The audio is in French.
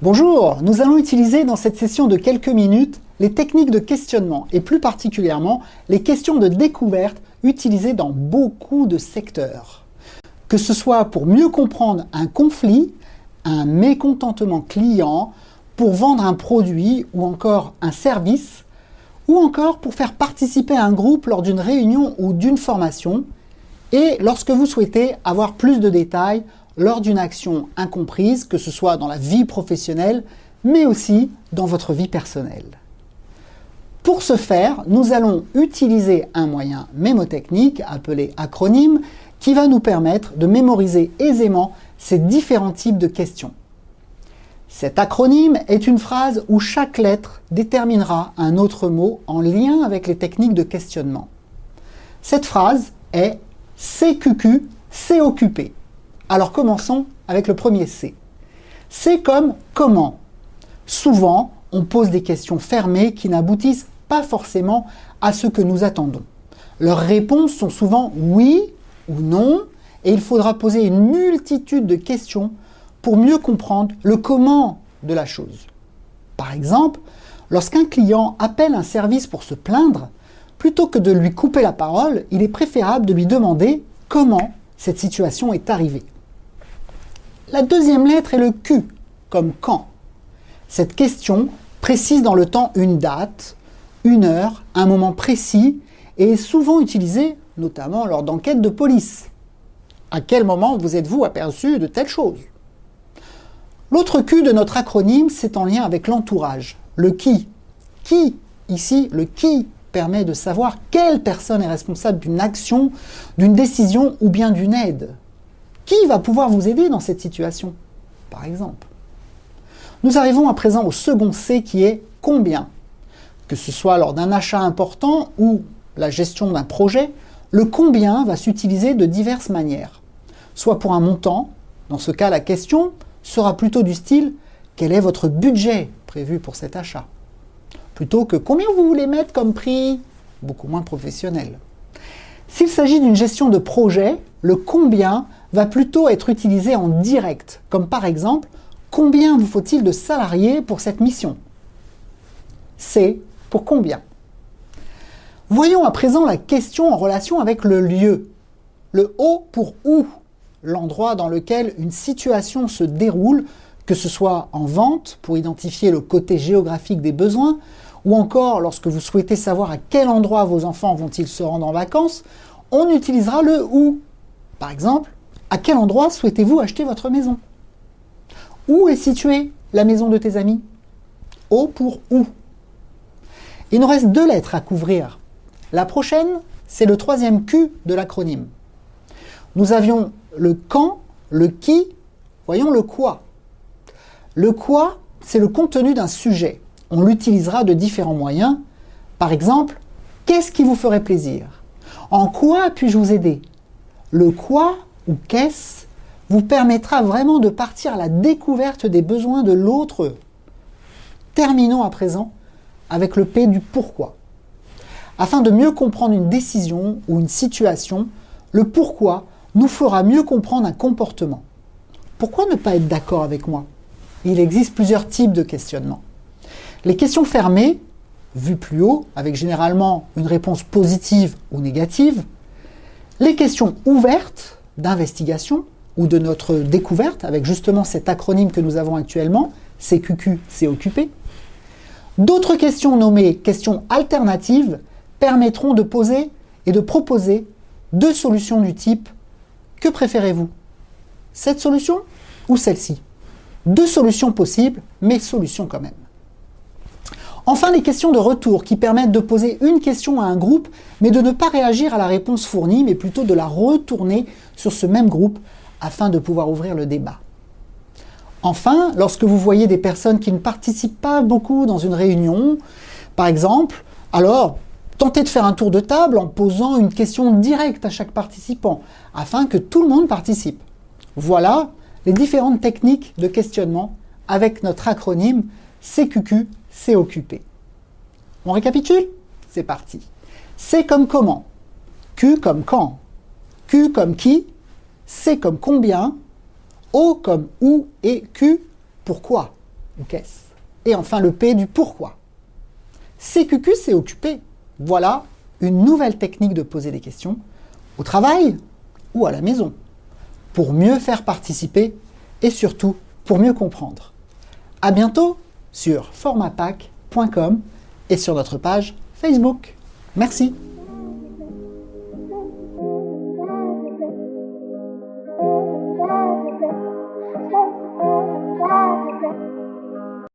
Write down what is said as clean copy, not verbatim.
Bonjour, nous allons utiliser dans cette session de quelques minutes les techniques de questionnement et plus particulièrement les questions de découverte utilisées dans beaucoup de secteurs. Que ce soit pour mieux comprendre un conflit, un mécontentement client, pour vendre un produit ou encore un service, ou encore pour faire participer un groupe lors d'une réunion ou d'une formation, et lorsque vous souhaitez avoir plus de détails lors d'une action incomprise, que ce soit dans la vie professionnelle, mais aussi dans votre vie personnelle. Pour ce faire, nous allons utiliser un moyen mémotechnique appelé acronyme qui va nous permettre de mémoriser aisément ces différents types de questions. Cet acronyme est une phrase où chaque lettre déterminera un autre mot en lien avec les techniques de questionnement. Cette phrase est « CQQ, c'est occupé ». Alors commençons avec le premier C. C comme « comment ». Souvent, on pose des questions fermées qui n'aboutissent pas forcément à ce que nous attendons. Leurs réponses sont souvent « oui » ou « non » et il faudra poser une multitude de questions pour mieux comprendre le comment de la chose. Par exemple, lorsqu'un client appelle un service pour se plaindre, plutôt que de lui couper la parole, il est préférable de lui demander comment cette situation est arrivée. La deuxième lettre est le Q, comme quand. Cette question précise dans le temps une date, une heure, un moment précis et est souvent utilisée, notamment lors d'enquêtes de police. À quel moment vous êtes-vous aperçu de telle chose? L'autre Q de notre acronyme, c'est en lien avec l'entourage, le qui. Qui, ici, le qui permet de savoir quelle personne est responsable d'une action, d'une décision ou bien d'une aide. Qui va pouvoir vous aider dans cette situation, par exemple? Nous arrivons à présent au second C qui est combien. Que ce soit lors d'un achat important ou la gestion d'un projet, le combien va s'utiliser de diverses manières. Soit pour un montant, dans ce cas la question sera plutôt du style « quel est votre budget prévu pour cet achat ?» plutôt que « combien vous voulez mettre comme prix ?» beaucoup moins professionnel. S'il s'agit d'une gestion de projet, le combien va plutôt être utilisé en direct, comme par exemple « combien vous faut-il de salariés pour cette mission ?» C'est pour combien. Voyons à présent la question en relation avec le lieu. Le O pour où, l'endroit dans lequel une situation se déroule, que ce soit en vente pour identifier le côté géographique des besoins, ou encore lorsque vous souhaitez savoir à quel endroit vos enfants vont-ils se rendre en vacances, on utilisera le où. Par exemple, à quel endroit souhaitez-vous acheter votre maison? Où est située la maison de tes amis? O pour où. Il nous reste 2 lettres à couvrir. La prochaine, c'est le troisième Q de l'acronyme. Nous avions le quand, le qui, voyons le quoi. Le quoi, c'est le contenu d'un sujet. On l'utilisera de différents moyens. Par exemple, qu'est-ce qui vous ferait plaisir? En quoi puis-je vous aider? Le quoi ou qu'est-ce vous permettra vraiment de partir à la découverte des besoins de l'autre. Terminons à présent avec le P du pourquoi. Afin de mieux comprendre une décision ou une situation, le pourquoi nous fera mieux comprendre un comportement. Pourquoi ne pas être d'accord avec moi? Il existe plusieurs types de questionnements. Les questions fermées, vues plus haut, avec généralement une réponse positive ou négative. Les questions ouvertes, d'investigation ou de notre découverte, avec justement cet acronyme que nous avons actuellement, CQQ, c'est occupé. D'autres questions nommées questions alternatives permettront de poser et de proposer 2 solutions du type « Que préférez-vous? Cette solution ou celle-ci ?» 2 solutions possibles, mais solutions quand même. Enfin, les questions de retour qui permettent de poser une question à un groupe, mais de ne pas réagir à la réponse fournie, mais plutôt de la retourner sur ce même groupe afin de pouvoir ouvrir le débat. Enfin, lorsque vous voyez des personnes qui ne participent pas beaucoup dans une réunion, par exemple, alors tentez de faire un tour de table en posant une question directe à chaque participant, afin que tout le monde participe. Voilà les différentes techniques de questionnement avec notre acronyme CQQ, c'est occupé. On récapitule? C'est parti. C comme comment, Q comme quand, Q comme qui, C comme combien, O comme où et Q pourquoi. ou qu'est-ce. Et enfin le P du pourquoi. CQQ, c'est occupé. Voilà une nouvelle technique de poser des questions au travail ou à la maison, pour mieux faire participer et surtout pour mieux comprendre. À bientôt sur formatpack.com et sur notre page Facebook. Merci.